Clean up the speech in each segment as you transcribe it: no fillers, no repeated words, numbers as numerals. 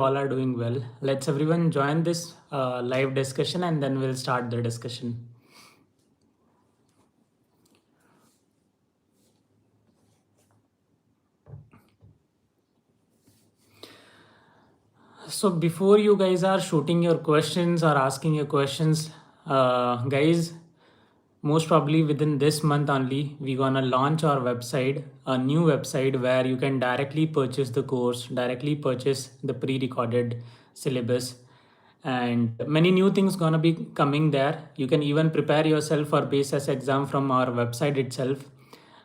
all are doing well. Let's everyone join this live discussion and then we'll start the discussion. So before you guys are shooting your questions or asking your questions, guys, most probably within this month only, we're gonna launch our website, a new website where you can directly purchase the course, directly purchase the pre-recorded syllabus, and many new things gonna be coming there. You can even prepare yourself for BSS exam from our website itself.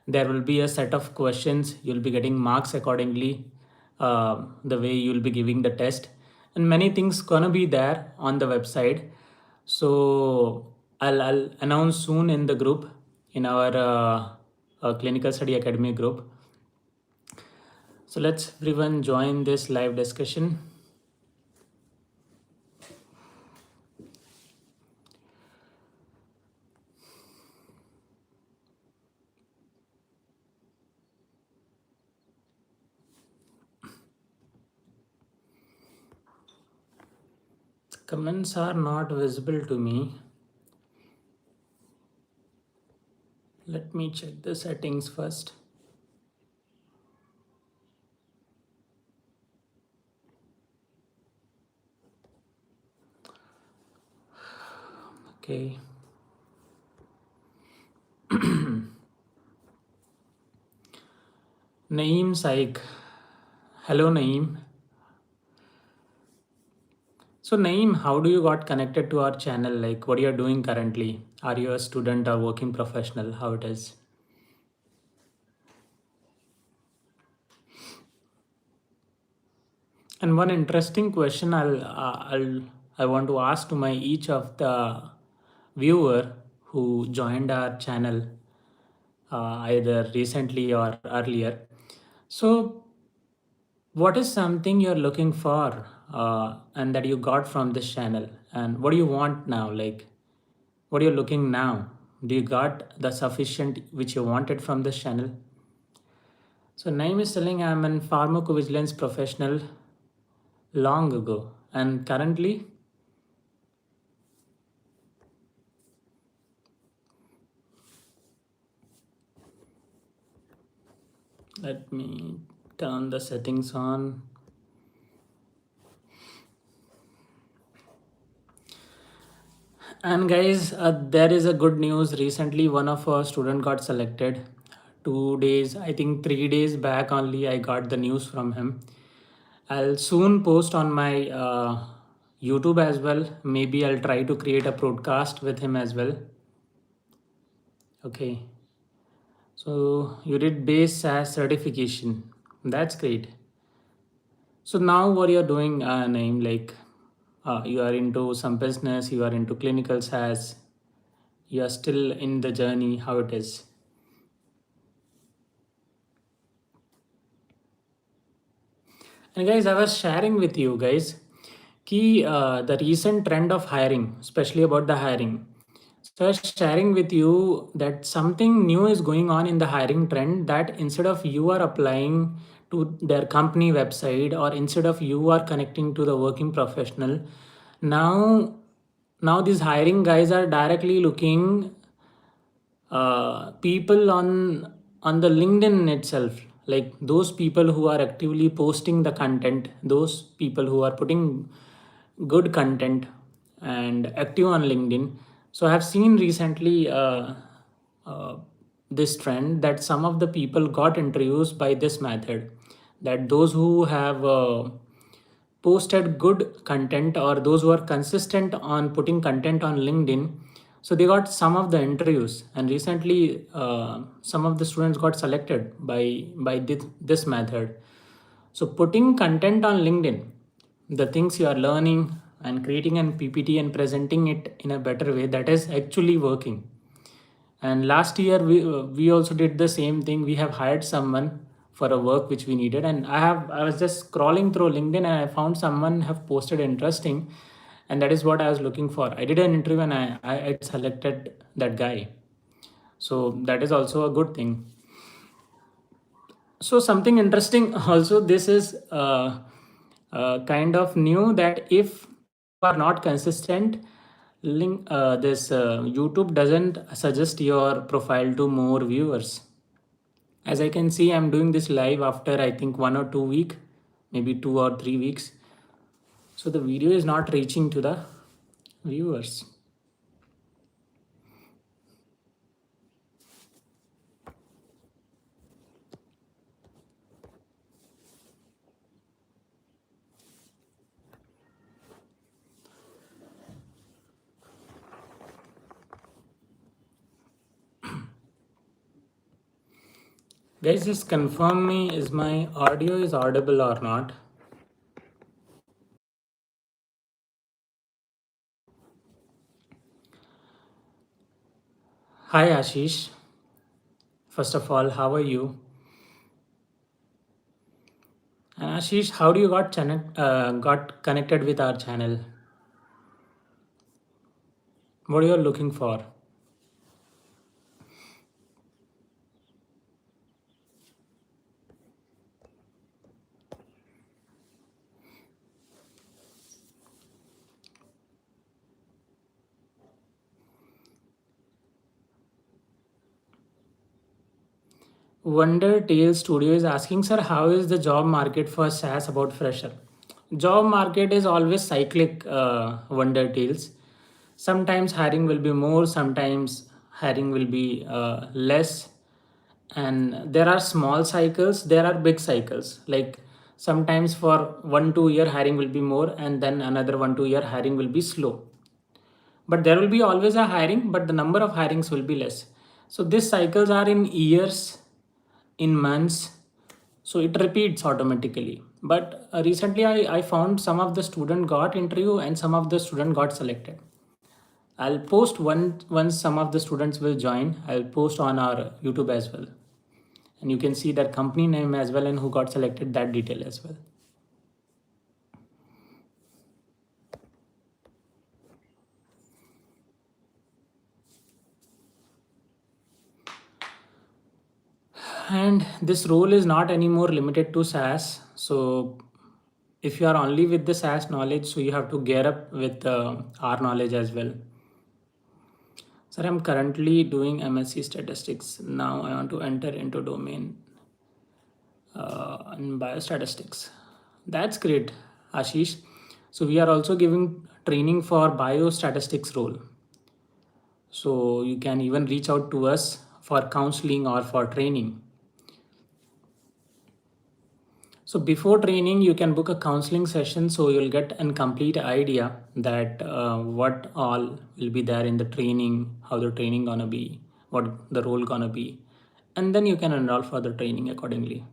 There will be a set of questions. You'll be getting marks accordingly, the way you'll be giving the test, and many things gonna be there on the website. So I'll announce soon in the group, in our clinical study academy group. So let's everyone join this live discussion. Comments are not visible to me. Let me check the settings first. Okay. Naeem Saik. Hello, Naeem. So Naeem, how do you got connected to our channel? Like what you are doing currently? Are you a student or working professional? How it is? And one interesting question I want to ask to my each of the viewer who joined our channel either recently or earlier. So what is something you're looking for and that you got from this channel, and what do you want now? Like what are you looking now? Do you got the sufficient which you wanted from this channel? So Naeem is telling I'm an pharmacovigilance professional long ago and currently let me turn the settings on. And guys, there is a good news. Recently one of our student got selected. 2 days, I think 3 days back only I got the news from him. I'll soon post on my YouTube as well. Maybe I'll try to create a broadcast with him as well. Okay. So you did base SAS certification. That's great. So now what you're doing, Naeem, like you are into some business, you are into clinical SAS, you are still in the journey, how it is? And guys, I was sharing with you guys the recent trend of hiring, especially about the hiring. So I was sharing with you that something new is going on in the hiring trend, that instead of you are applying to their company website or instead of you are connecting to the working professional, now these hiring guys are directly looking people on the LinkedIn itself, like those people who are actively posting the content, those people who are putting good content and active on LinkedIn. So I have seen recently uh, this trend that some of the people got introduced by this method, that those who have posted good content or those who are consistent on putting content on LinkedIn, so they got some of the interviews. And recently some of the students got selected by this method. So putting content on LinkedIn, the things you are learning and creating an PPT and presenting it in a better way, that is actually working. And last year we also did the same thing. We have hired someone for a work which we needed, and I was just scrolling through LinkedIn and I found someone have posted interesting, and that is what I was looking for. I did an interview and I selected that guy. So that is also a good thing. So something interesting also, this is kind of knew that if you are not consistent, this YouTube doesn't suggest your profile to more viewers. As I can see, I'm doing this live after I think 1 or 2 weeks, maybe 2 or 3 weeks. So the video is not reaching to the viewers. Guys, just confirm me, is my audio is audible or not? Hi Ashish. First of all, how are you? And Ashish, how do you got connected with our channel? What are you looking for? Wonder Tail Studio is asking, sir, how is the job market for SAS about fresher? Job market is always cyclic, Wonder Tales. Sometimes hiring will be more, sometimes hiring will be less. And there are small cycles, there are big cycles. Like sometimes for 1 2 year hiring will be more, and then another 1 2 year hiring will be slow. But there will be always a hiring, but the number of hirings will be less. So these cycles are in years, in months, so it repeats automatically. But recently I found some of the student got interview and some of the student got selected. I'll post once some of the students will join, I'll post on our YouTube as well, and you can see that company name as well and who got selected, that detail as well. And this role is not anymore limited to SAS. So if you are only with the SAS knowledge, so you have to gear up with R knowledge as well. Sir, I'm currently doing MSc Statistics. Now I want to enter into domain in Biostatistics. That's great, Ashish. So we are also giving training for Biostatistics role. So you can even reach out to us for counseling or for training. So before training, you can book a counseling session, so you'll get a complete idea that what all will be there in the training, how the training gonna be, what the role gonna be, and then you can enroll for the training accordingly.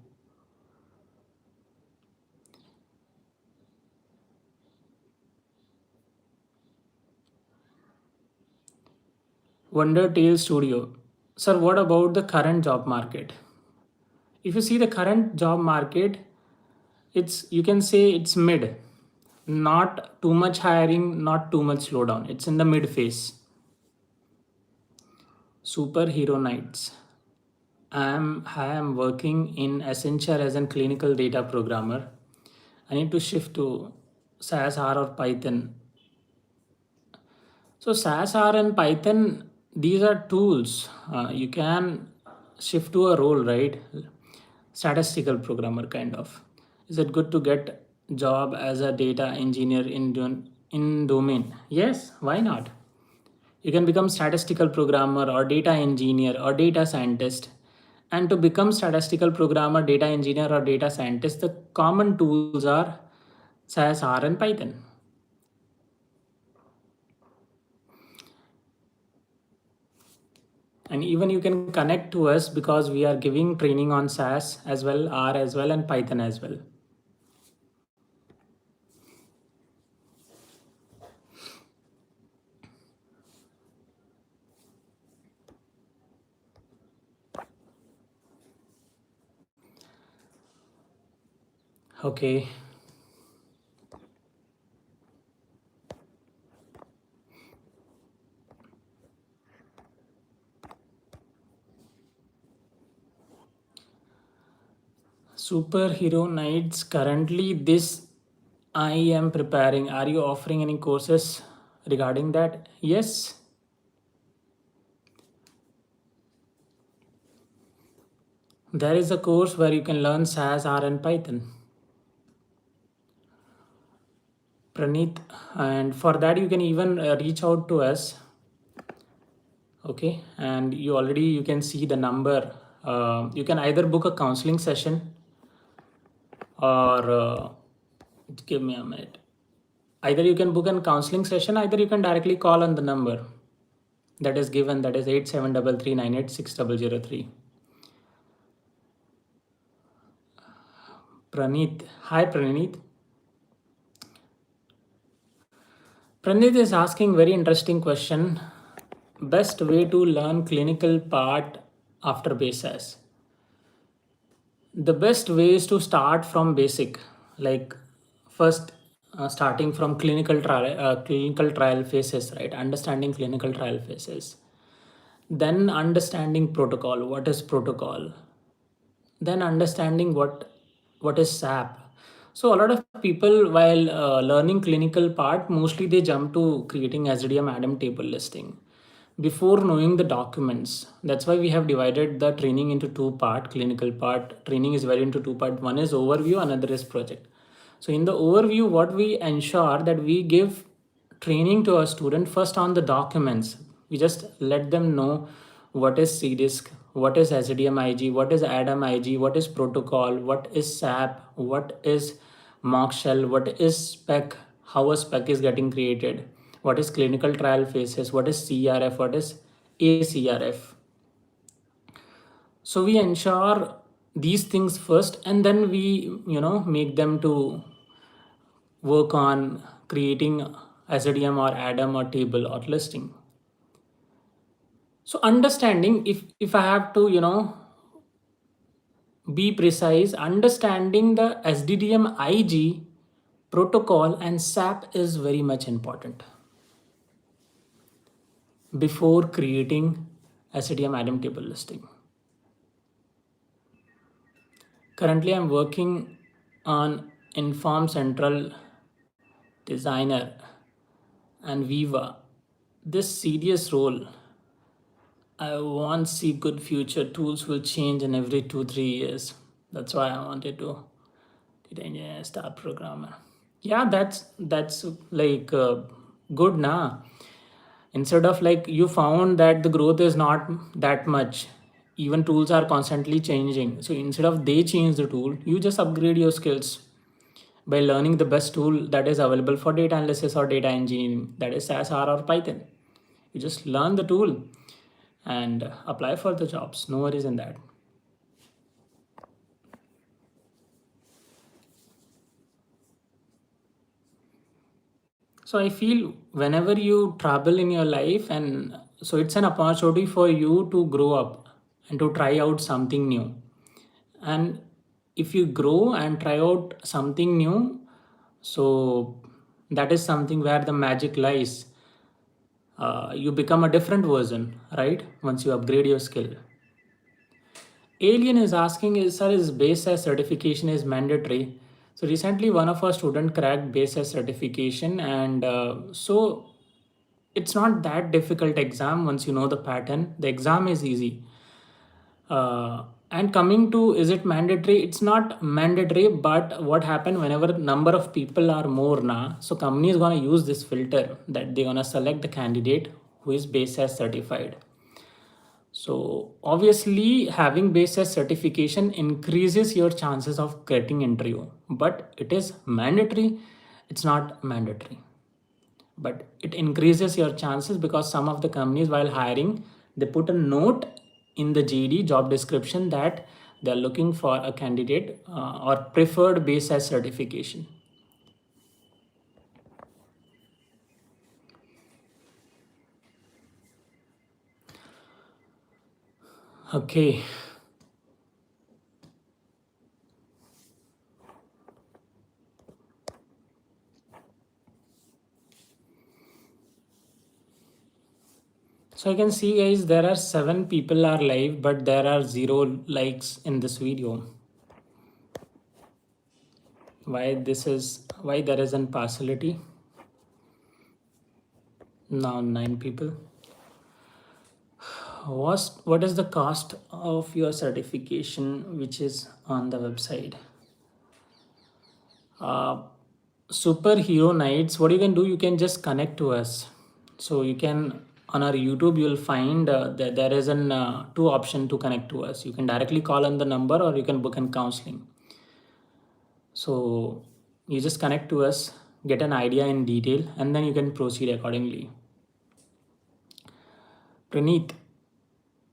Wonder Tail Studio. Sir, what about the current job market? If you see the current job market, it's, you can say it's mid, not too much hiring, not too much slowdown. It's in the mid phase. Superhero nights. I am working in Accenture as a clinical data programmer. I need to shift to SAS R or Python. So SAS R and Python, these are tools. You can shift to a role, right? Statistical programmer kind of. Is it good to get job as a data engineer in domain? Yes, why not? You can become statistical programmer or data engineer or data scientist. And to become statistical programmer, data engineer or data scientist, the common tools are SAS, R and Python. And even you can connect to us because we are giving training on SAS as well, R as well, and Python as well. Okay. Superhero nights, currently this I am preparing. Are you offering any courses regarding that? Yes. There is a course where you can learn SAS, R, and Python. Praneeth, and for that you can even reach out to us. Okay, and you can see the number. You can either book a counseling session or give me a minute. Either you can book a counseling session, either you can directly call on the number that is given, that is 8733986003. Praneeth, hi Praneeth. Praneeth is asking very interesting question. Best way to learn clinical part after basis. The best way is to start from basic, like first starting from clinical trial phases, right? Understanding clinical trial phases, then understanding protocol. What is protocol? Then understanding what is SAP. So a lot of people, while learning clinical part, mostly they jump to creating SDM Adam table listing before knowing the documents. That's why we have divided the training into two part. Clinical part training is divided into two part. One is overview, another is project. So in the overview, what we ensure that we give training to our student first on the documents. We just let them know what is CDISC, what is SDM IG, what is Adam IG, what is protocol, what is SAP, what is mock shell, what is spec, how a spec is getting created, what is clinical trial phases, what is CRF, what is ACRF. So we ensure these things first, and then we make them to work on creating SDM or Adam or table or listing. So understanding, if I have to be precise, understanding the SDDM IG protocol and SAP is very much important before creating SDM Adam table listing. Currently I'm working on Inform Central Designer and Viva. This serious role, I want to see good future. Tools will change in every 2-3 years. That's why I wanted to data engineer, star programmer. Yeah, that's like good na. Instead of like you found that the growth is not that much, even tools are constantly changing. So instead of they change the tool, you just upgrade your skills by learning the best tool that is available for data analysis or data engineering, that is SAS, R, or Python. You just learn the tool and apply for the jobs. No worries in that. So I feel whenever you travel in your life, and so it's an opportunity for you to grow up and to try out something new. And if you grow and try out something new, so that is something where the magic lies. You become a different version, right? Once you upgrade your skill. Alien is asking, is base as certification is mandatory? So recently one of our student cracked base as certification, and so it's not that difficult exam. Once you know the pattern, the exam is easy. And coming to, is it mandatory? It's not mandatory, but what happen whenever number of people are more na, so company is gonna use this filter that they're gonna select the candidate who is base as certified. So obviously having base as certification increases your chances of getting interview, but it is mandatory. It's not mandatory, but it increases your chances because some of the companies while hiring, they put a note in the JD job description that they're looking for a candidate or preferred base as certification. Okay. So I can see guys, there are 7 people are live, but there are 0 likes in this video. why there is an partiality. Now 9 people. What is the cost of your certification which is on the website? Superhero nights, what you can do, you can just connect to us. So you can, on our YouTube you'll find that there is an two option to connect to us. You can directly call on the number or you can book an counseling. So you just connect to us, get an idea in detail, and then you can proceed accordingly. Praneeth,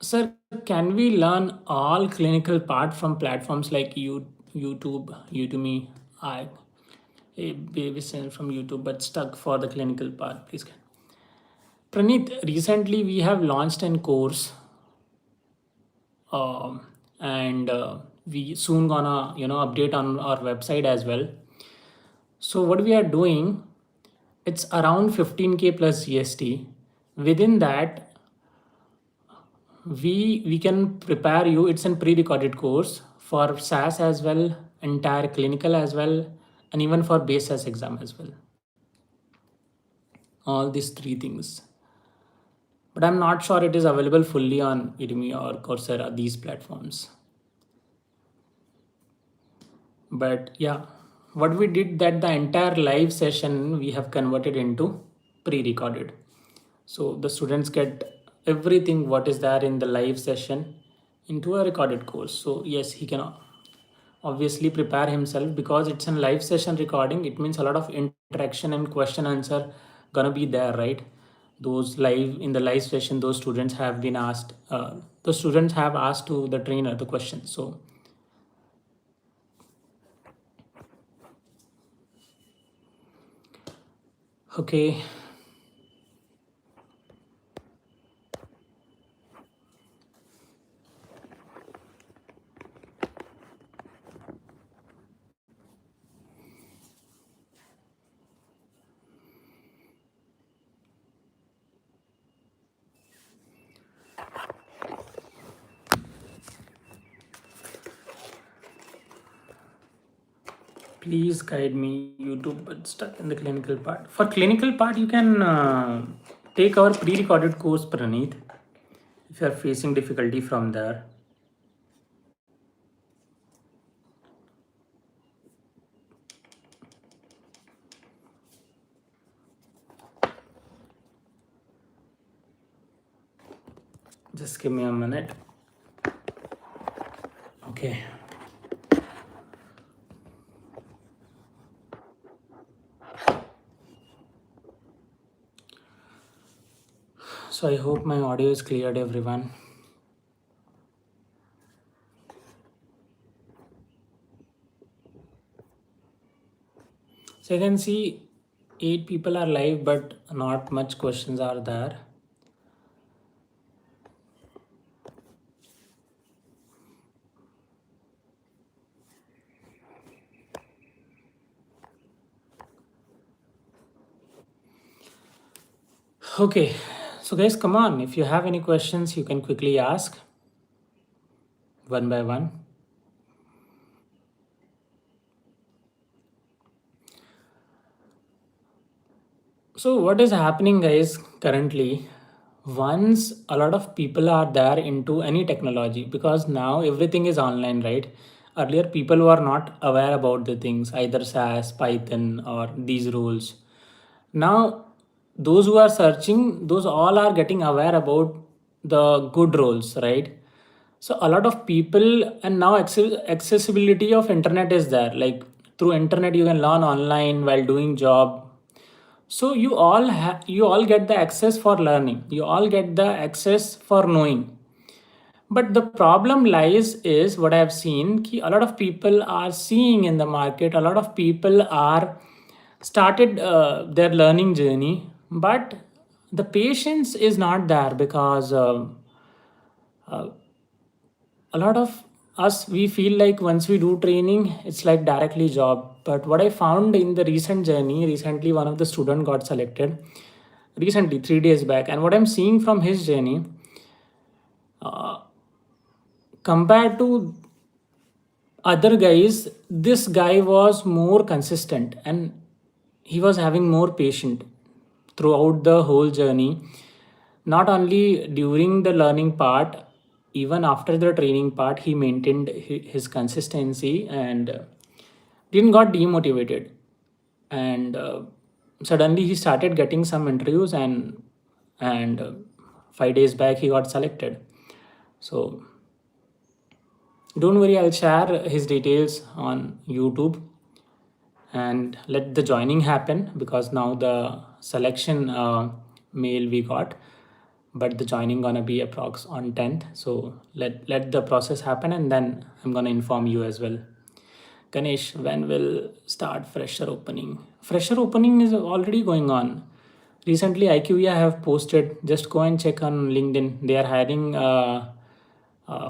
sir, can we learn all clinical part from platforms like YouTube, Udemy? I a baby sent from YouTube, but stuck for the clinical part. Please. Praneeth, recently we have launched a course, and we soon gonna update on our website as well. So what we are doing, it's around 15K plus GST. Within that, we can prepare you. It's a pre-recorded course for SAS as well, entire clinical as well, and even for base SAS exam as well. All these three things. But I'm not sure it is available fully on Udemy or Coursera, these platforms. But yeah, what we did, that the entire live session we have converted into pre-recorded. So the students get everything what is there in the live session into a recorded course. So yes, he can obviously prepare himself, because it's a live session recording. It means a lot of interaction and question answer gonna be there, right? Those live in the live session, those students have been asked, the students have asked to the trainer the question. So okay. Please guide me, YouTube, but stuck in the clinical part. For clinical part, you can take our pre-recorded course, Praneeth, if you are facing difficulty from there. Just give me a minute. Okay. So I hope my audio is cleared, everyone. So you can see 8 people are live, but not much questions are there. Okay, so guys, come on. If you have any questions, you can quickly ask one by one. So what is happening, guys, currently? Once a lot of people are there into any technology, because now everything is online, right? Earlier people were not aware about the things, either SAS, Python, or these rules. Now those who are searching, those all are getting aware about the good roles, right? So a lot of people, and now accessibility of internet is there, like through internet you can learn online while doing job. So you all get the access for learning, you all get the access for knowing. But the problem lies is what I have seen, ki a lot of people are seeing in the market, a lot of people are started their learning journey, but the patience is not there, because a lot of us, we feel like once we do training it's like directly job. But what I found in the recent journey, recently one of the student got selected recently 3 days back, and what I'm seeing from his journey, compared to Other guys, this guy was more consistent and he was having more patient throughout the whole journey. Not only during the learning part, even after the training part, he maintained his consistency and didn't got demotivated. And suddenly he started getting some interviews, and 5 days back he got selected. So don't worry, I'll share his details on YouTube and let the joining happen, because now the selection mail we got, but the joining gonna be approx on 10th. So let the process happen, and then I'm gonna inform you as well. Ganesh, when will start fresher opening? Fresher opening is already going on. Recently, IQVIA have posted. Just go and check on LinkedIn. They are hiring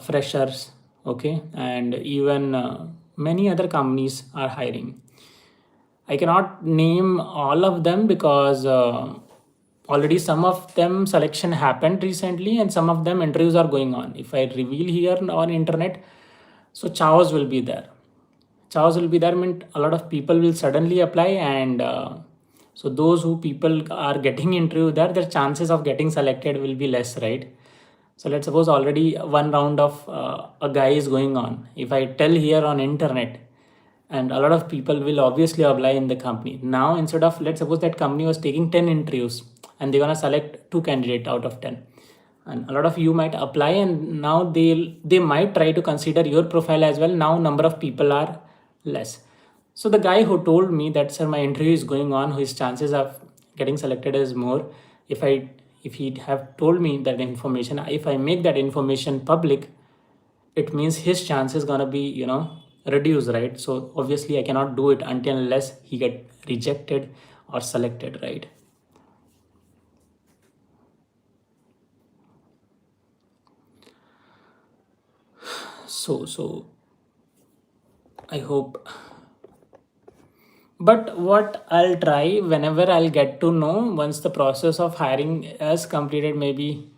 freshers, okay, and even many other companies are hiring. I cannot name all of them because already some of them selection happened recently, and some of them interviews are going on. If I reveal here on internet, so chaos will be there. Chaos will be there means a lot of people will suddenly apply, and so those who people are getting interview there, their chances of getting selected will be less, right? So let's suppose already one round of a guy is going on. If I tell here on internet, and a lot of people will obviously apply in the company. Now instead of, let's suppose that company was taking 10 interviews and they're gonna select two candidates out of 10, and a lot of you might apply, and now they might try to consider your profile as well. Now number of people are less. So the guy who told me that, sir, my interview is going on, his chances of getting selected is more. If he have told me that information, if I make that information public, it means his chance is gonna be, reduced, right? So obviously I cannot do it until unless he get rejected or selected, right? So I hope. But what I'll try, whenever I'll get to know once the process of hiring is completed, maybe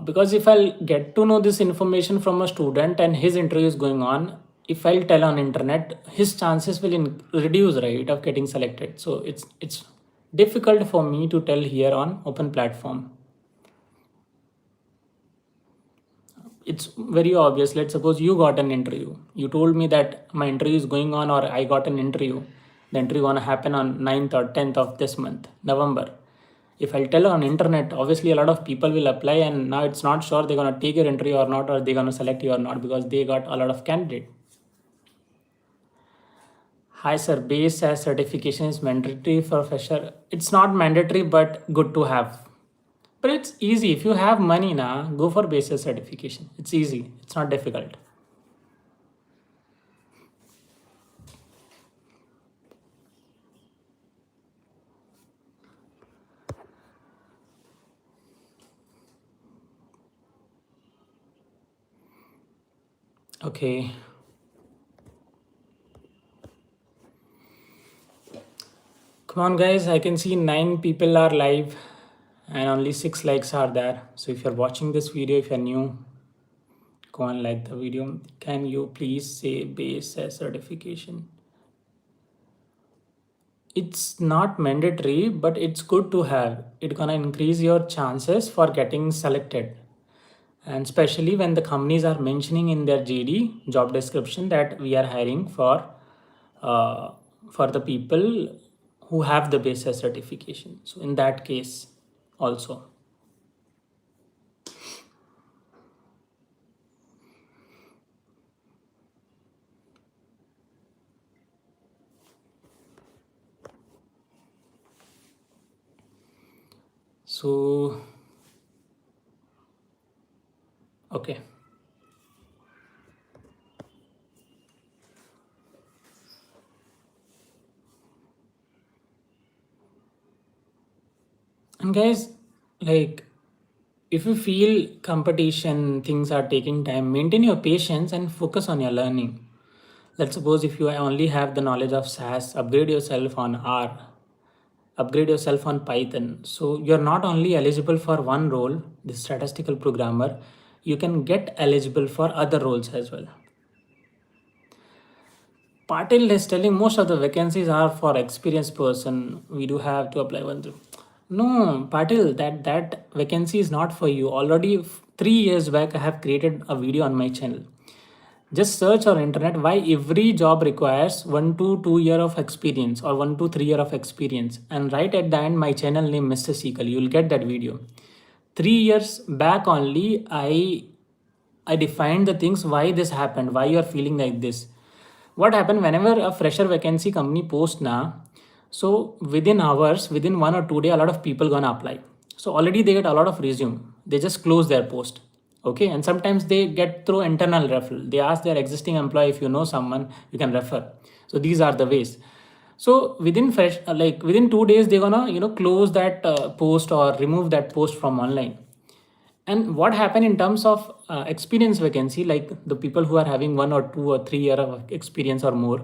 because if I'll get to know this information from a student and his interview is going on, if I'll tell on internet, his chances will reduce, right, of getting selected. So it's difficult for me to tell here on open platform. It's very obvious. Let's suppose you got an interview. You told me that my interview is going on, or I got an interview. The interview gonna happen on 9th or 10th of this month, November. If I'll tell on internet, obviously a lot of people will apply, and now it's not sure they're gonna take your interview or not, or they're gonna select you or not, because they got a lot of candidate. Hi sir, base as certification is mandatory for fresher. It's not mandatory, but good to have. But it's easy. If you have money now, go for basis certification. It's easy. It's not difficult. Okay. Come on guys, I can see 9 people are live and only 6 likes are there. So if you're watching this video, if you're new, go and like the video. Can you please say base as certification? It's not mandatory, but it's good to have. It's gonna increase your chances for getting selected. And especially when the companies are mentioning in their JD job description that we are hiring for the people who have the basis certification. So in that case also. So okay. And guys, like, if you feel competition, things are taking time, maintain your patience and focus on your learning. Let's suppose if you only have the knowledge of SAS, upgrade yourself on R, upgrade yourself on Python. So you're not only eligible for one role, the statistical programmer, you can get eligible for other roles as well. Patil is telling most of the vacancies are for experienced person. We do have to apply one. No, Patil, that vacancy is not for you. Already 3 years back, I have created a video on my channel. Just search on internet why every job requires 1 to 2 year of experience or 1 to 3 year of experience. And right at the end, my channel name Mr. Seekal. You will get that video. 3 years back only, I defined the things why this happened, why you are feeling like this. What happened whenever a fresher vacancy company post now, so within hours, within 1 or 2 day, a lot of people gonna apply. So already they get a lot of resume. They just close their post. Okay, and sometimes they get through internal referral. They ask their existing employee, if you know someone, you can refer. So these are the ways. So within like within 2 days, they're gonna close that post or remove that post from online. And what happened in terms of experience vacancy, like the people who are having 1 or 2 or 3 year of experience or more,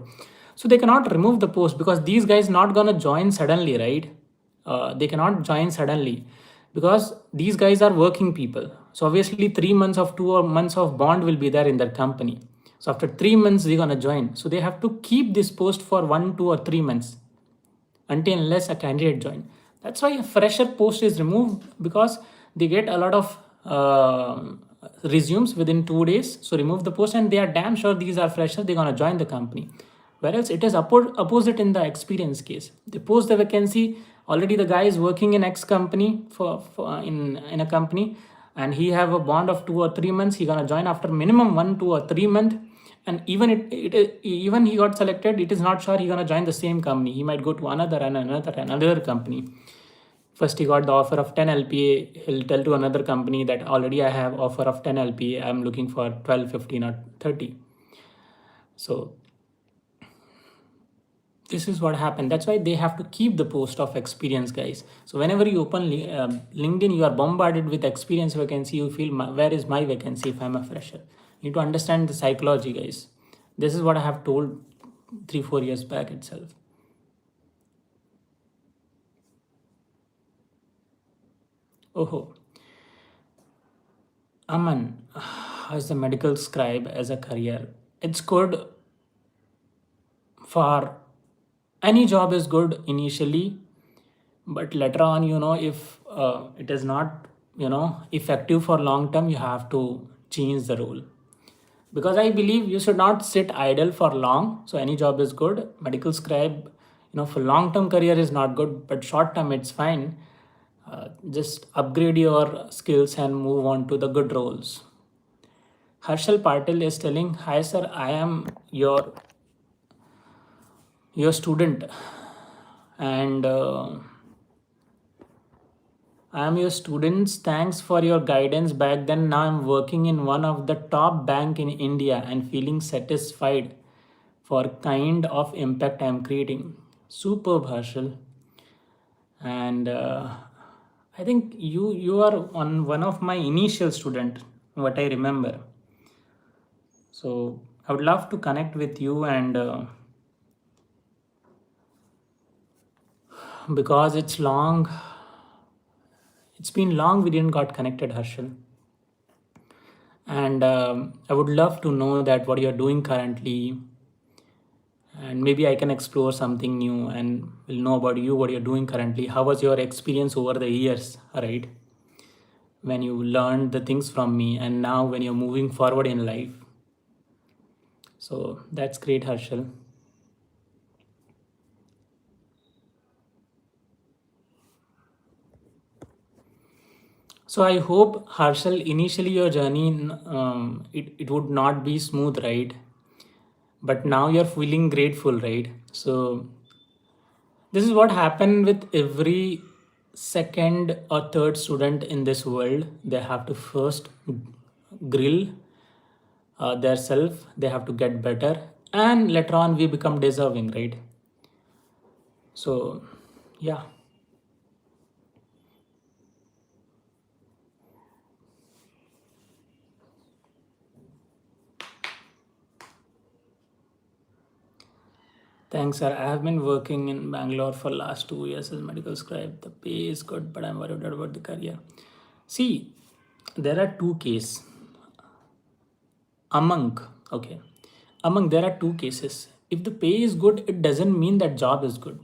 so they cannot remove the post because these guys not gonna join suddenly, right? They cannot join suddenly because these guys are working people. So obviously 3 months of 2 months of bond will be there in their company. So after 3 months they're gonna join. So they have to keep this post for 1, 2 or 3 months until unless a candidate join. That's why a fresher post is removed because they get a lot of resumes within 2 days. So remove the post and they are damn sure these are freshers, they're gonna join the company. Whereas it is opposite in the experience case. They post the vacancy, already the guy is working in X company in a company, and he have a bond of 2 or 3 months. He gonna join after minimum 1, 2 or 3 month, and even even he got selected, it is not sure he gonna join the same company. He might go to another company. First he got the offer of 10 LPA. He'll tell to another company that already I have offer of 10 LPA. I'm looking for 12, 15 or 30. So this is what happened. That's why they have to keep the post of experience, guys. So whenever you open LinkedIn, you are bombarded with experience vacancy. You feel, where is my vacancy if I'm a fresher? You need to understand the psychology, guys. This is what I have told 3-4 years back itself. Oh, Aman, as a medical scribe as a career, it's good for any job is good initially, but later on, if it is not, effective for long term, you have to change the role. Because I believe you should not sit idle for long. So any job is good. Medical scribe, for long term career is not good, but short term it's fine. Just upgrade your skills and move on to the good roles. Harshal Patil is telling, "Hi sir, I am your student, and I am your students. Thanks for your guidance back then. Now I'm working in one of the top bank in India and feeling satisfied for kind of impact I'm creating." Superb, Harshal. And I think you are one of my initial student, what I remember. So I would love to connect with you, and because it's been long we didn't got connected, Harshal. And I would love to know that what you're doing currently, and maybe I can explore something new and will know about you, what you're doing currently. How was your experience over the years, right? When you learned the things from me, and now when you're moving forward in life. So that's great, Harshal. So I hope, Harshal, initially your journey, it would not be smooth, right? But now you're feeling grateful, right? So this is what happened with every second or third student in this world. They have to first grill their self. They have to get better, and later on we become deserving, right? So yeah. Thanks, sir. I have been working in Bangalore for last 2 years as medical scribe. The pay is good, but I'm worried about the career. See, there are two cases among, okay, among there are two cases. If the pay is good, it doesn't mean that job is good.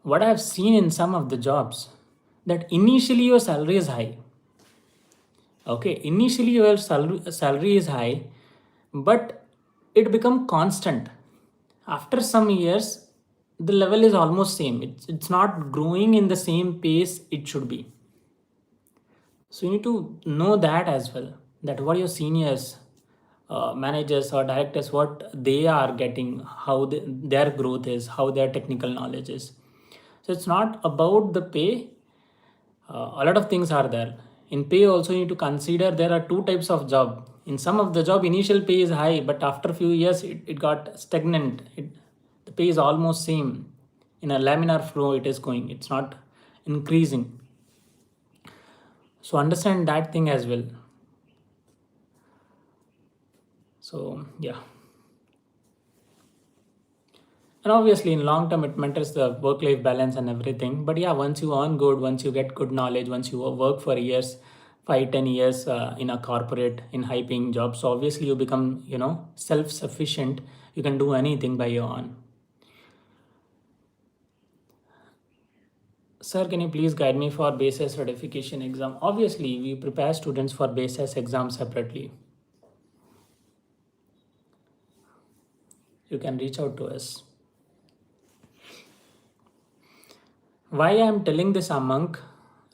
What I have seen in some of the jobs, that initially your salary is high. Okay, initially your salary is high, but it become constant. After some years, the level is almost same. It's not growing in the same pace it should be. So you need to know that as well, that what your seniors, managers or directors, what they are getting, how their growth is, how their technical knowledge is. So it's not about the pay. A lot of things are there. In pay also you need to consider there are two types of job. In some of the job, initial pay is high, but after few years it got stagnant. The pay is almost same. In a laminar flow it is going. It's not increasing. So understand that thing as well. So yeah. And obviously in long term it matters the work life balance and everything. But yeah, once you earn good, once you get good knowledge, once you work for years, 5-10 years in a corporate, in high paying job, so obviously you become, self sufficient. You can do anything by your own. Sir, can you please guide me for basis certification exam? Obviously we prepare students for basis exam separately. You can reach out to us. Why I am telling this, Amank,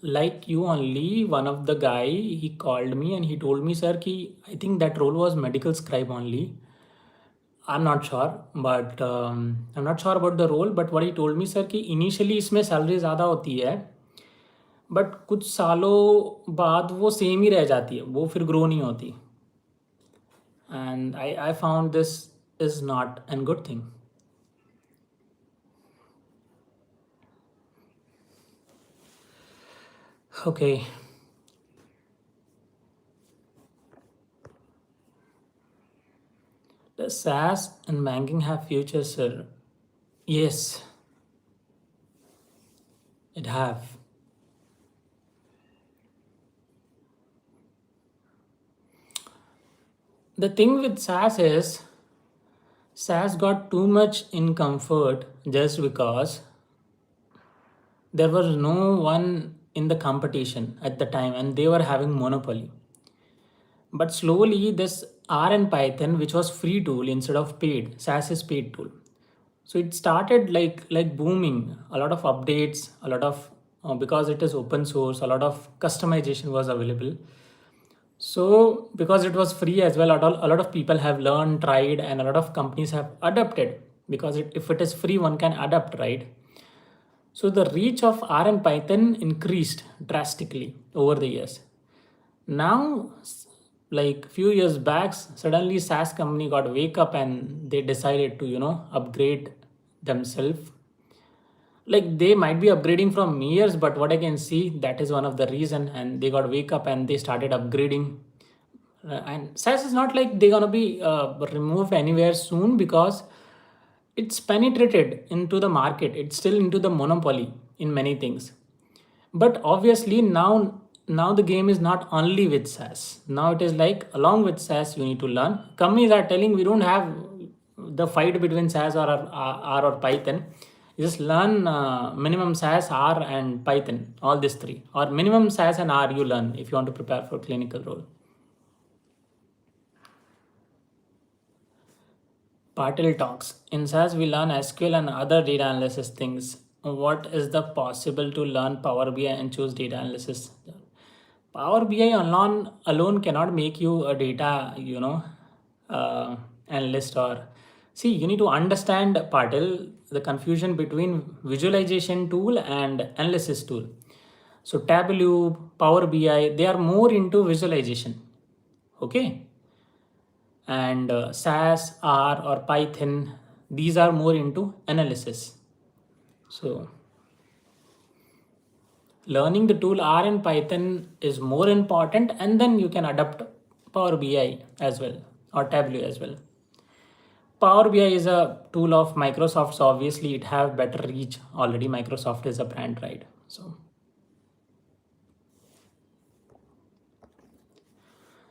like you only, one of the guy, he called me and he told me, sir, ki I think that role was medical scribe only. I'm not sure, but I'm not sure about the role. But what he told me, sir, कि initially इसमें salary ज़्यादा होती है, but कुछ सालों बाद वो same ही रह जाती है, वो फिर grow नहीं होती. And I found this is not a good thing. Okay. Does SAS and banking have future, sir? Yes, it have. The thing with SAS is, SAS got too much in comfort just because there was no one in the competition at the time and they were having monopoly. But slowly this R and Python, which was free tool instead of paid, SAS is paid tool. So it started like booming. A lot of updates, a lot of because it is open source, a lot of customization was available. So because it was free as well, a lot of people have learned, tried, and a lot of companies have adapted because if it is free, one can adapt, right? So the reach of R and Python increased drastically over the years. Now, like few years back, suddenly SAS company got wake up and they decided to, upgrade themselves. Like they might be upgrading from years, but what I can see, that is one of the reason, and they got wake up and they started upgrading. And SAS is not like they're gonna be removed anywhere soon because it's penetrated into the market. It's still into the monopoly in many things. But obviously now the game is not only with SAS. Now it is like along with SAS you need to learn. Companies are telling we don't have the fight between SAS or R or Python. You just learn minimum SAS, R and Python, all these three. Or minimum SAS and R you learn if you want to prepare for clinical role. Patil talks. In SAS we learn SQL and other data analysis things. What is the possible to learn Power BI and choose data analysis? Power BI alone cannot make you a data, analyst or see. You need to understand, Patil, the confusion between visualization tool and analysis tool. So Tableau, Power BI, they are more into visualization. Okay, and SAS, R or Python, these are more into analysis. So learning the tool R and Python is more important, and then you can adapt Power BI as well or Tableau as well. Power BI is a tool of Microsoft, so obviously it have better reach. Already Microsoft is a brand, right? So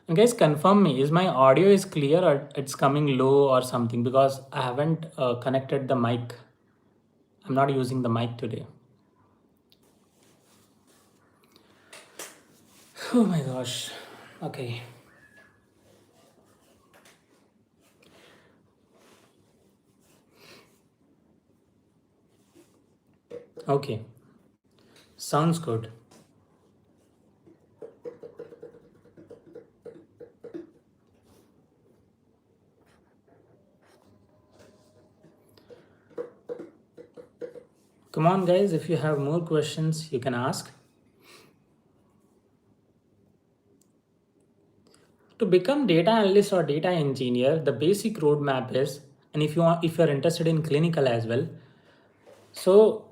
And guys, confirm me, is my audio is clear or it's coming low or something, because I haven't connected the mic. I'm not using the mic today. Oh my gosh. Okay. Okay. Sounds good. Come on, guys, if you have more questions, you can ask. To become data analyst or data engineer, the basic roadmap is, and if you're interested in clinical as well, so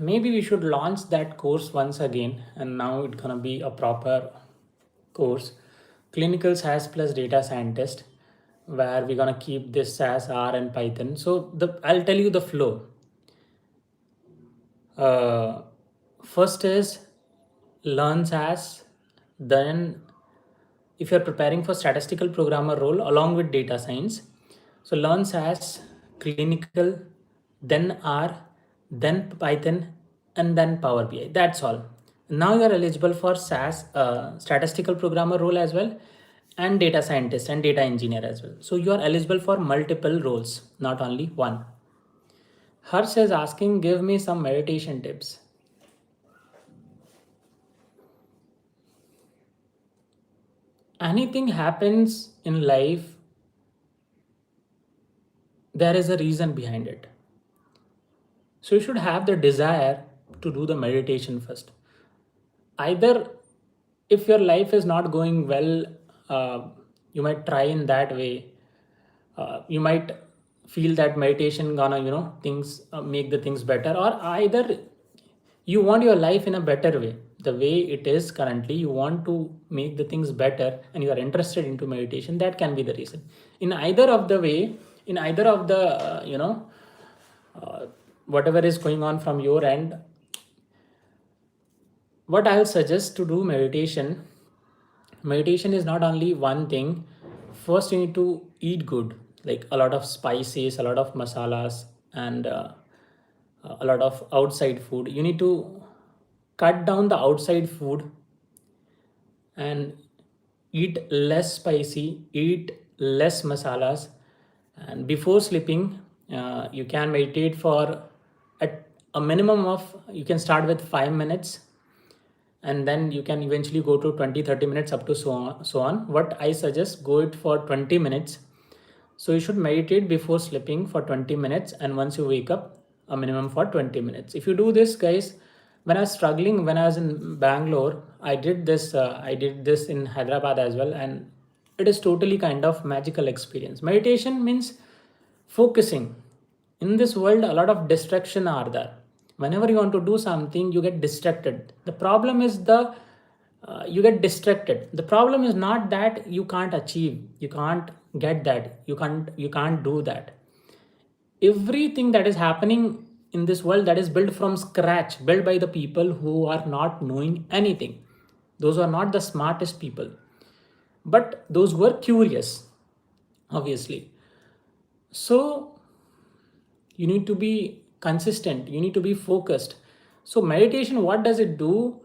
maybe we should launch that course once again, and now it's gonna be a proper course, clinical SAS plus data scientist, where we're gonna keep this SAS, R, and Python. So I'll tell you the flow. Uh, First is learn SAS, then if you're preparing for statistical programmer role along with data science, so learn SAS, clinical, then R, then Python, and then Power BI. That's all. Now you are eligible for SAS, statistical programmer role as well, and data scientist and data engineer as well. So you are eligible for multiple roles, not only one. Harsh is asking, give me some meditation tips. Anything happens in life, there is a reason behind it. So you should have the desire to do the meditation first. Either if your life is not going well, you might try in that way. You might feel that meditation gonna, things make the things better, or either you want your life in a better way. The way it is currently, you want to make the things better, and you are interested into meditation. That can be the reason. In either of the way, in either of the, whatever is going on from your end, what I'll suggest to do meditation. Meditation is not only one thing. First, you need to eat good, like a lot of spices, a lot of masalas, and a lot of outside food. You need to cut down the outside food and eat less spicy, eat less masalas, and before sleeping, you can meditate for at a minimum of, you can start with 5 minutes, and then you can eventually go to 20-30 minutes up to so on. What I suggest, go it for 20 minutes. So you should meditate before sleeping for 20 minutes, and once you wake up, a minimum for 20 minutes. If you do this, guys, when I was struggling, when I was in Bangalore, I did this in Hyderabad as well, and it is totally kind of magical experience. Meditation means focusing. In this world, a lot of distraction are there. Whenever you want to do something, you get distracted. The problem is you get distracted. The problem is not that you can't achieve, you can't get that, you can't do that. Everything that is happening in this world, that is built from scratch, built by the people who are not knowing anything. Those are not the smartest people, but those were curious, obviously. So you need to be consistent, you need to be focused. So meditation, what does it do?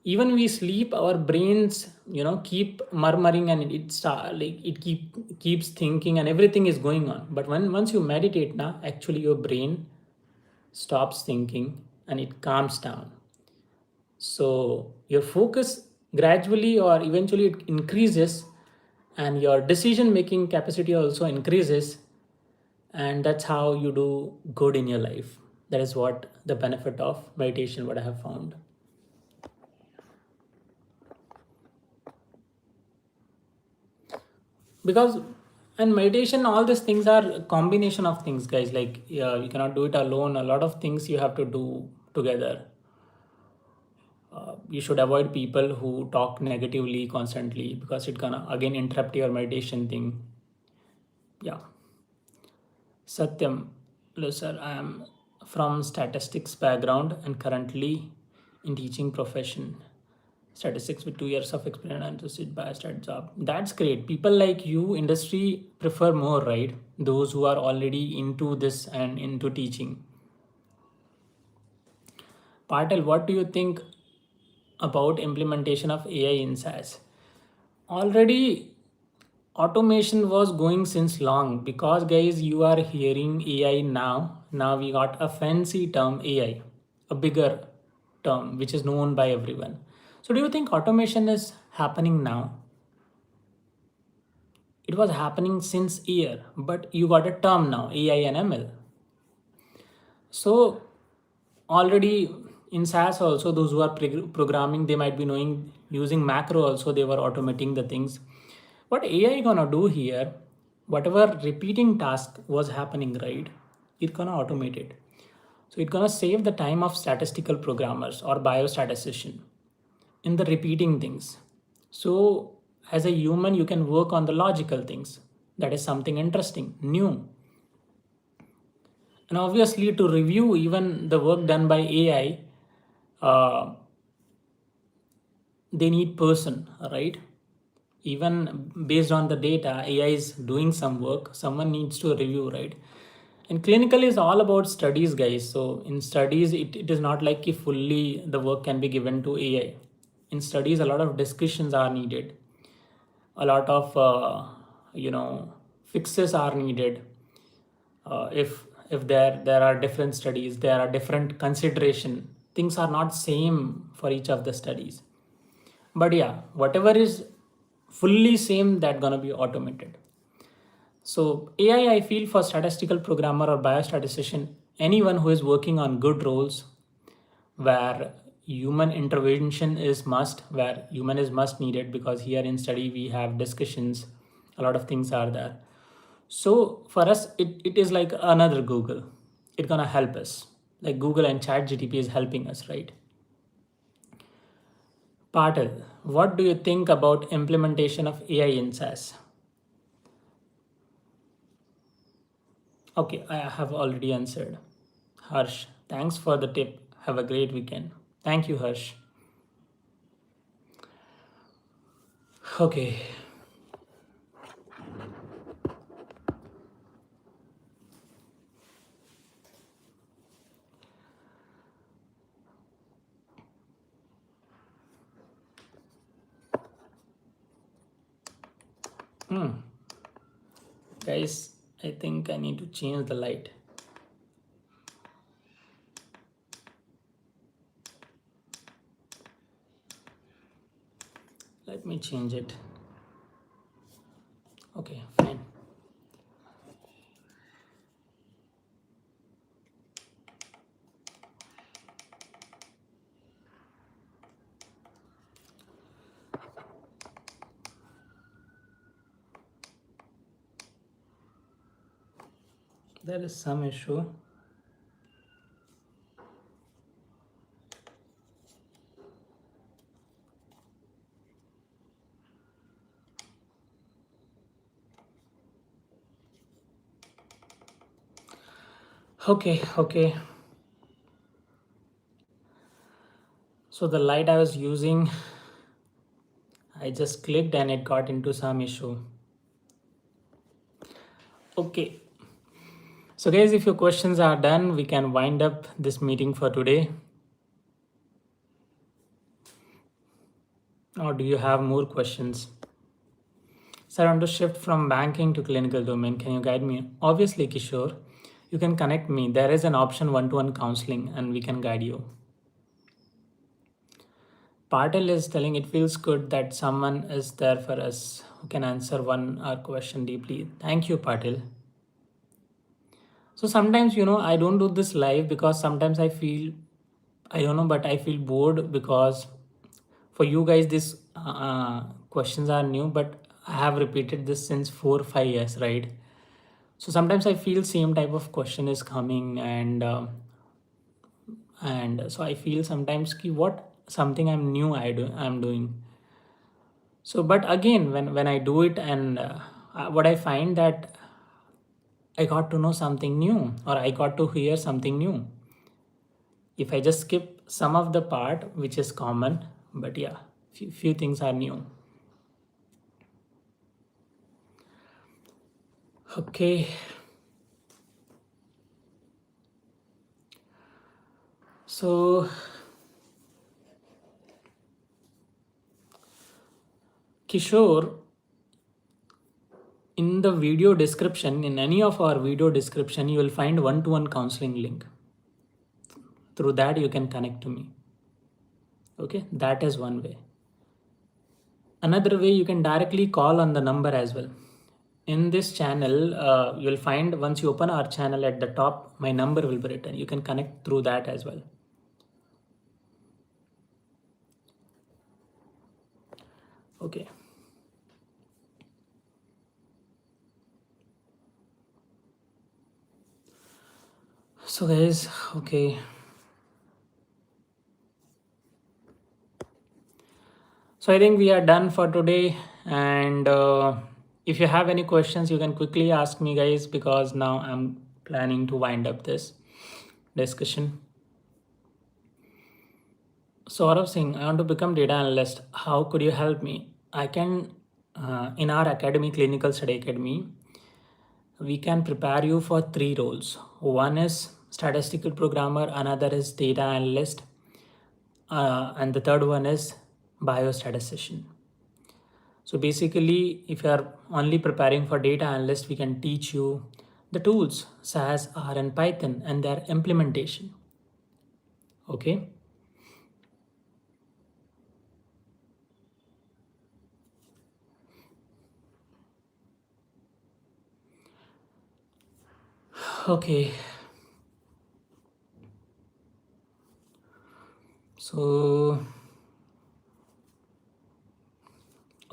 Even we sleep, our brains, keep murmuring, and it keeps thinking, and everything is going on. But once you meditate now, actually your brain stops thinking and it calms down. So your focus gradually or eventually it increases, and your decision making capacity also increases, and that's how you do good in your life. That is what the benefit of meditation, what I have found. Because and meditation, all these things are a combination of things, guys. Like, yeah, you cannot do it alone. A lot of things you have to do together. You should avoid people who talk negatively constantly, because it gonna again interrupt your meditation thing. Yeah. Satyam, hello sir, I am from statistics background and currently in teaching profession. Statistics with 2 years of experience and to sit biostat job. That's great. People like you, industry prefer more, right? Those who are already into this and into teaching. Patel, what do you think about implementation of AI in SAS? Already automation was going since long, because guys, you are hearing AI now we got a fancy term AI, a bigger term which is known by everyone. So do you think automation is happening now? It was happening since year, but you got a term now, AI and ML. So already in SAS also, those who are programming, they might be knowing, using macro also they were automating the things. What AI gonna do here, whatever repeating task was happening, right, it's gonna automate it. So it's gonna save the time of statistical programmers or biostatistician in the repeating things. So as a human, you can work on the logical things. That is something interesting, new. And obviously, to review even the work done by AI, they need person, right? Even based on the data, AI is doing some work, someone needs to review, right? And clinical is all about studies, guys. So in studies, it is not like if fully the work can be given to AI. In studies, a lot of discussions are needed, a lot of fixes are needed. If there are different studies, there are different consideration, things are not same for each of the studies. But yeah, whatever is fully same, that gonna be automated. So AI, I feel, for statistical programmer or biostatistician, anyone who is working on good roles where human intervention is must, where human is must needed, because here in study we have discussions, a lot of things are there. So for us, it is like another Google. It's gonna help us. Like Google and Chat GTP is helping us, right? Patel, what do you think about implementation of AI in SAS? Okay, I have already answered. Harsh, thanks for the tip. Have a great weekend. Thank you, Harsh. Okay. Guys, I think I need to change the light. Let me change it. Okay, fine. There is some issue. Okay. So the light I was using, I just clicked and it got into some issue. Okay. So guys, if your questions are done, we can wind up this meeting for today. Or do you have more questions? Sir, I want to shift from banking to clinical domain. Can you guide me? Obviously, Kishore, you can connect me. There is an option one-to-one counseling and we can guide you. Patel is telling it feels good that someone is there for us who can answer our question deeply. Thank you, Patel. So sometimes, I don't do this live because sometimes I feel, I don't know, but I feel bored because for you guys, these questions are new, but I have repeated this since 4 or 5 years, right? So sometimes I feel same type of question is coming, and so I feel sometimes what something I'm doing. So but again, when I do it, and what I find that I got to know something new, or I got to hear something new. If I just skip some of the part which is common, but yeah. few things are new. Okay. So Kishore, in the video description, in any of our video description, you will find one-to-one counseling link. Through that, you can connect to me. Okay, that is one way. Another way, you can directly call on the number as well. In this channel, you'll find once you open our channel at the top, my number will be written. You can connect through that as well. Okay. So guys, okay. So I think we are done for today. And if you have any questions, you can quickly ask me, guys, because now I'm planning to wind up this discussion. Saurav Singh, I want to become data analyst. How could you help me? I can, in our academy, Clinical Study Academy, we can prepare you for 3 roles. One is statistical programmer, another is data analyst, and the third one is biostatistician. So basically, if you are only preparing for data analyst, we can teach you the tools SAS, R, and Python and their implementation. Okay. Okay. So,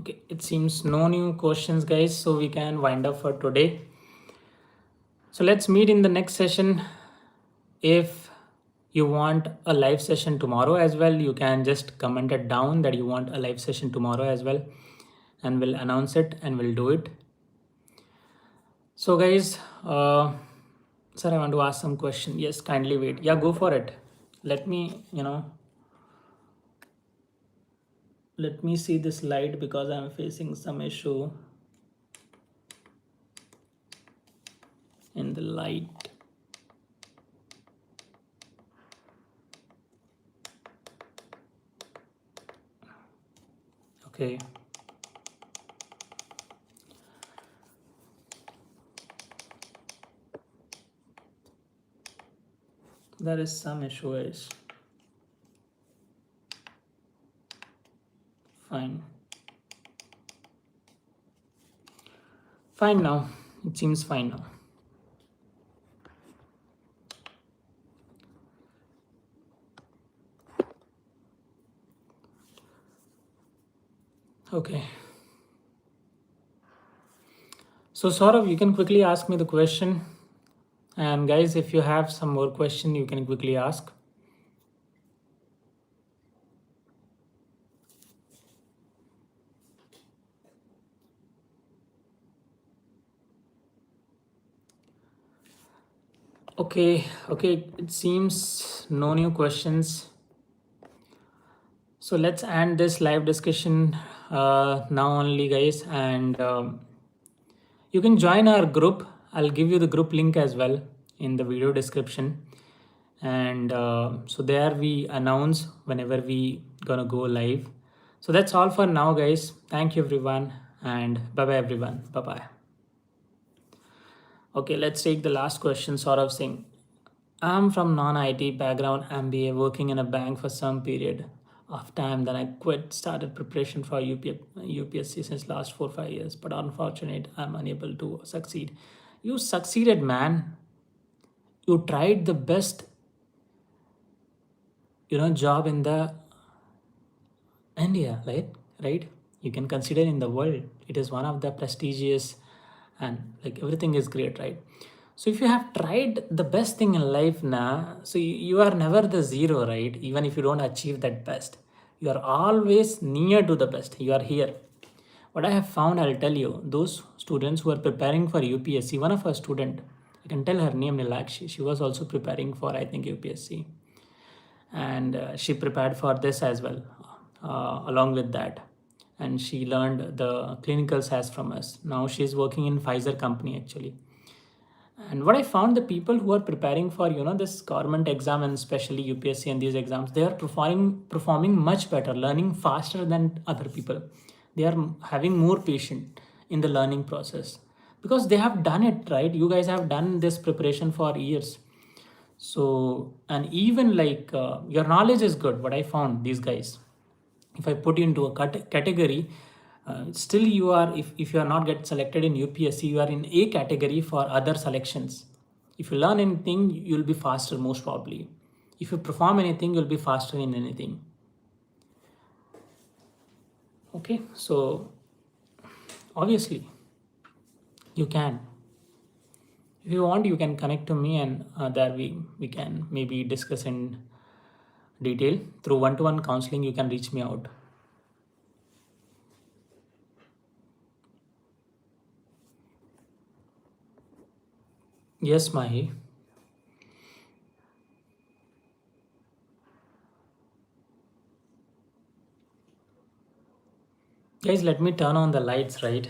okay, it seems no new questions, guys. So we can wind up for today. So let's meet in the next session. If you want a live session tomorrow as well, you can just comment it down that you want a live session tomorrow as well, and we'll announce it and we'll do it. So guys, sir, I want to ask some question. Yes, kindly wait. Yeah, go for it. Let me, let me see this slide because I'm facing some issue in the light. Okay. There is some issue, guys. Fine. Fine now. It seems fine now. Okay. So Saurav, you can quickly ask me the question. And guys, if you have some more question, you can quickly ask. Okay, it seems no new questions. So let's end this live discussion now only, guys. And you can join our group. I'll give you the group link as well in the video description. And so there we announce whenever we gonna go live. So that's all for now, guys. Thank you, everyone. And bye-bye, everyone. Bye-bye. Okay, let's take the last question, Saurav Singh. I'm from non-IT background, MBA, working in a bank for some period of time. Then I quit, started preparation for UPSC since last 4-5 years. But unfortunate, I'm unable to succeed. You succeeded, man. You tried the best, job in the India, right? You can consider in the world. It is one of the prestigious, and like everything is great, right? So if you have tried the best thing in life now, so you are never the zero, right? Even if you don't achieve that best, you are always near to the best. You are here. What I have found, I'll tell you, those students who are preparing for UPSC, one of our student, I can tell her name, Nilakshi, she was also preparing for, I think, UPSC. And she prepared for this as well. along with that. And she learned the clinical SAS from us. Now she's working in Pfizer company actually. And what I found, the people who are preparing for this government exam and especially UPSC and these exams, they are performing much better, learning faster than other people. They are having more patience in the learning process because they have done it, right? You guys have done this preparation for years. So, and even like your knowledge is good. What I found, these guys, if I put you into a category, still you are, if you are not get selected in UPSC, you are in A category for other selections. If you learn anything, you'll be faster most probably. If you perform anything, you'll be faster in anything. Okay, so obviously you can. If you want, you can connect to me, and there we can maybe discuss in detail. Through one-to-one counseling, you can reach me out. Yes, Mahi. Guys, let me turn on the lights, right?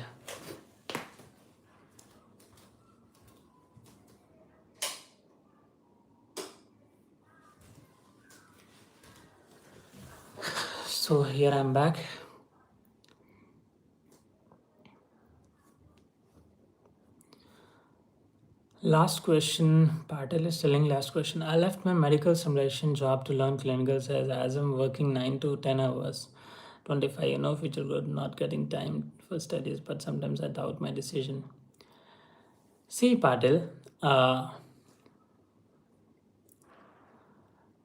So here I'm back. Last question, Patel is telling last question. I left my medical simulation job to learn clinical sales as I'm working 9 to 10 hours. 25, future growth, not getting time for studies, but sometimes I doubt my decision. See, Patel,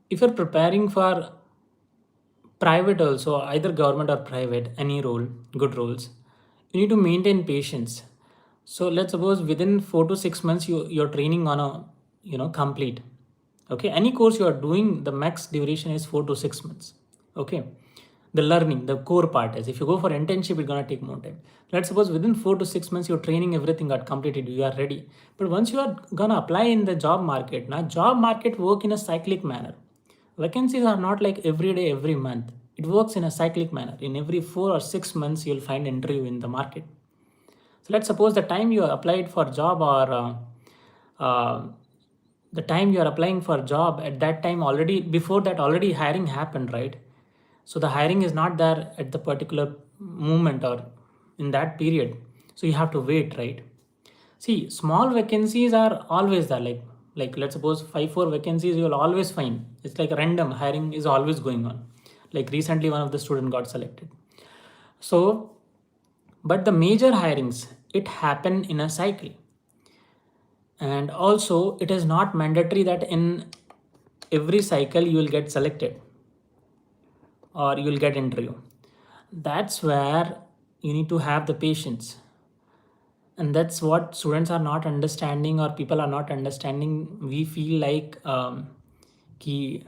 if you're preparing for private also, either government or private, any role, good roles, you need to maintain patience. So let's suppose within 4 to 6 months you're training on a complete. Okay, any course you are doing, the max duration is 4 to 6 months. Okay, the learning, the core part is, if you go for internship, it's gonna take more time. Let's suppose within 4 to 6 months your training, everything got completed, you are ready. But once you are gonna apply in the job market, now job market work in a cyclic manner. Vacancies are not like every day, every month. It works in a cyclic manner. In every 4 or 6 months, you'll find interview in the market. So let's suppose the time you applied for job, or the time you are applying for job, at that time already, before that already hiring happened, right? So the hiring is not there at the particular moment or in that period. So you have to wait, right? See, small vacancies are always there. Like let's suppose 5 4 vacancies, you'll always find. It's like random hiring is always going on. Like recently, one of the student got selected. So, but the major hirings, it happen in a cycle, and also it is not mandatory that in every cycle you will get selected or you will get interview. That's where you need to have the patience, and that's what students are not understanding or people are not understanding. We feel like कि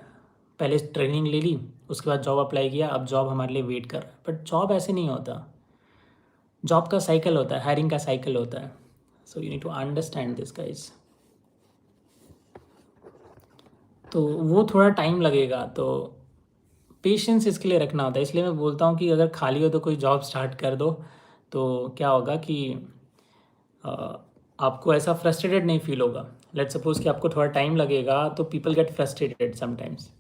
पहले training ले ली, उसके बाद job apply किया, अब job हमारे लिए wait कर रहा है. बट जॉब ऐसे नहीं होता. जॉब का साइकिल होता है, हायरिंग का साइकिल होता है. So you need to understand this guys. तो वो थोड़ा टाइम लगेगा, तो पेशेंस इसके लिए रखना होता है. इसलिए मैं बोलता हूँ कि अगर खाली हो तो कोई जॉब स्टार्ट कर दो. तो क्या होगा कि आपको ऐसा फ्रस्ट्रेटेड नहीं फील होगा. लेट्स सपोज कि आपको थोड़ा टाइम लगेगा, तो people get frustrated sometimes.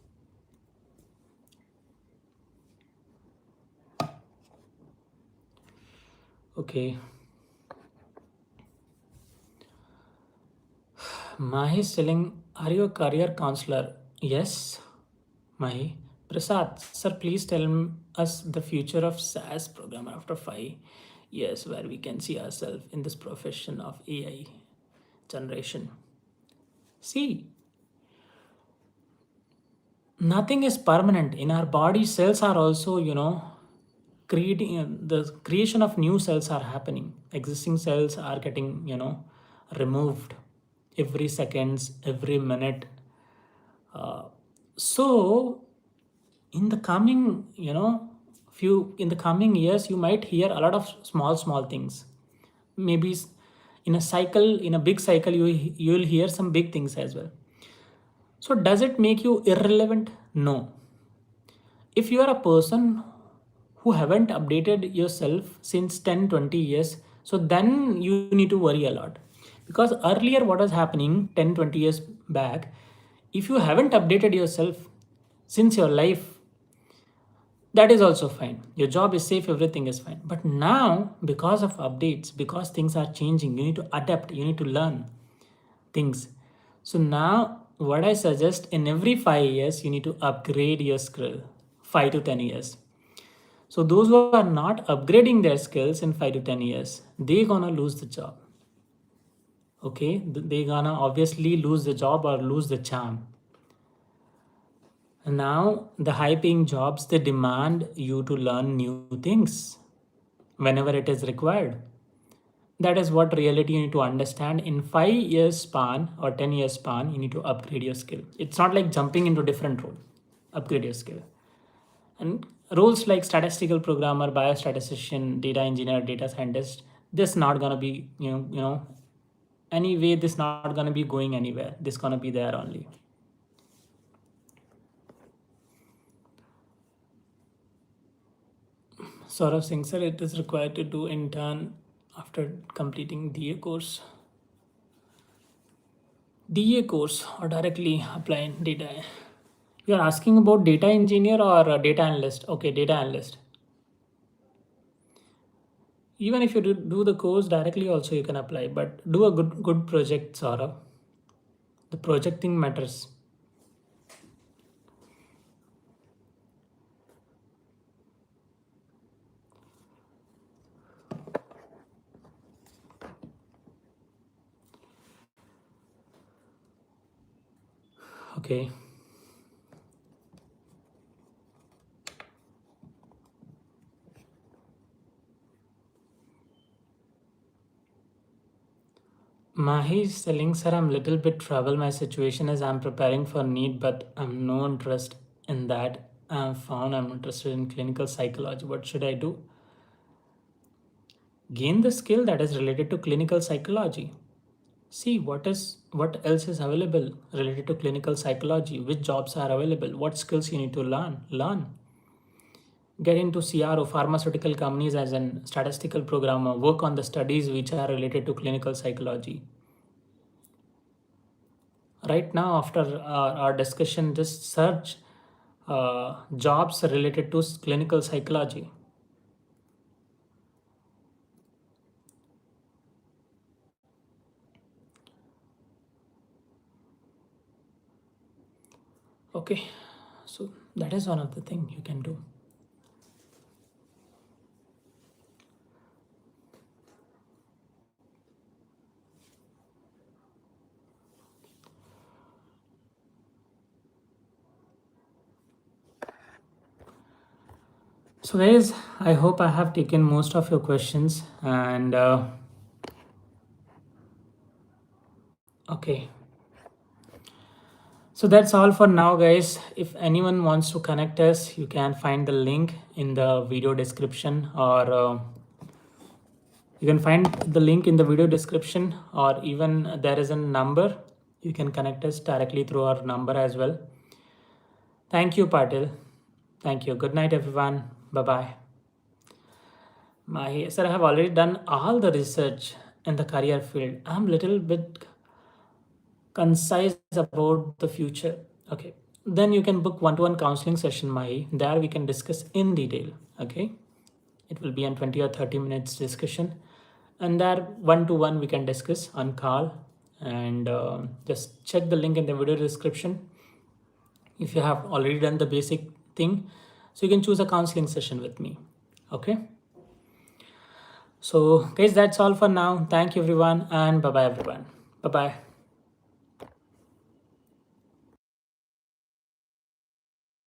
Okay. Mahi is telling, are you a career counselor? Yes, Mahi. Prasad, sir, please tell us the future of SAS programmer after 5 years, where we can see ourselves in this profession of AI generation. See, nothing is permanent. In our body, cells are also, creating, the creation of new cells are happening. Existing cells are getting, removed every seconds, every minute. So in the coming, in the coming years, you might hear a lot of small things. Maybe in a cycle, in a big cycle, you will hear some big things as well. So does it make you irrelevant? No. If you are a person who haven't updated yourself since 10-20 years, so then you need to worry a lot. Because earlier what was happening 10-20 years back, if you haven't updated yourself since your life, that is also fine. Your job is safe, everything is fine. But now, because of updates, because things are changing, you need to adapt, you need to learn things. So now, what I suggest, in every 5 years, you need to upgrade your skill. 5 to 10 years. So those who are not upgrading their skills in 5 to 10 years, they gonna lose the job. Okay, they gonna obviously lose the job or lose the charm. Now the high paying jobs, they demand you to learn new things whenever it is required. That is what reality you need to understand. In 5 years span or 10 years span, you need to upgrade your skill. It's not like jumping into different role. Upgrade your skill. And roles like statistical programmer, biostatistician, data engineer, data scientist, this not gonna be, anyway, this not gonna be going anywhere. This gonna be there only. Saurav Singh, sir, it is required to do intern after completing DA course. DA course or directly apply in data. You are asking about data engineer or data analyst? Okay, data analyst. Even if you do the course directly also you can apply, but do a good project, Saurav. The project thing matters. Okay. Mahi is telling, sir, I'm little bit trouble. My situation is I'm preparing for NEET, but I'm no interest in that. I'm interested in clinical psychology. What should I do? Gain the skill that is related to clinical psychology. See what else is available related to clinical psychology, which jobs are available, what skills you need to learn. Get into CRO, pharmaceutical companies, as a statistical programmer, work on the studies which are related to clinical psychology. Right now, after our discussion, just search jobs related to clinical psychology. Okay, so that is one of the things you can do. So guys, I hope I have taken most of your questions, and okay. So that's all for now, guys. If anyone wants to connect us, you can find the link in the video description, or you can find the link in the video description, or even there is a number. You can connect us directly through our number as well. Thank you, Patil. Thank you. Good night, everyone. Bye-bye. Sir, I have already done all the research in the career field. I'm little bit concise about the future. Okay, then you can book one-to-one counseling session, Mahi. There we can discuss in detail. Okay, it will be a 20 or 30 minutes discussion, and there one-to-one we can discuss on call. And just check the link in the video description if you have already done the basic thing, so you can choose a counseling session with me. Okay, so guys, that's all for now. Thank you everyone, and bye bye everyone. Bye bye.